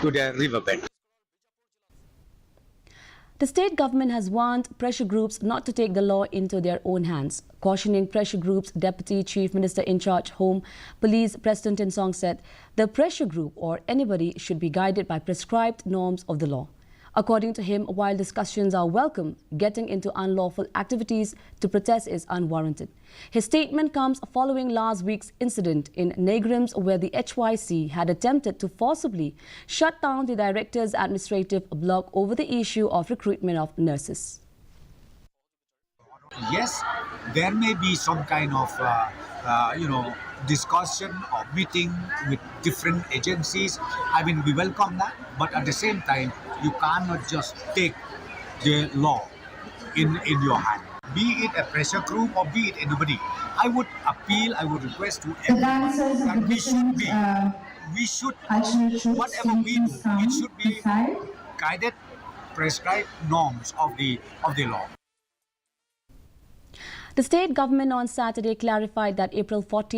to the riverbed. The state government has warned pressure groups not to take the law into their own hands. Cautioning pressure groups, Deputy Chief Minister in charge Home Police President Insong said the pressure group or anybody should be guided by prescribed norms of the law. According to him, while discussions are welcome, getting into unlawful activities to protest is unwarranted. His statement comes following last week's incident in Negrims where the HYC had attempted to forcibly shut down the director's administrative block over the issue of recruitment of nurses. Yes, there may be some kind of discussion or meeting with different agencies. I mean, we welcome that, but at the same time, you cannot just take the law in your hand. Be it a pressure group or be it anybody. I would appeal, I would request to everyone that we should, whatever we do, it should be guided, prescribed norms of the law. The state government on Saturday clarified that April 14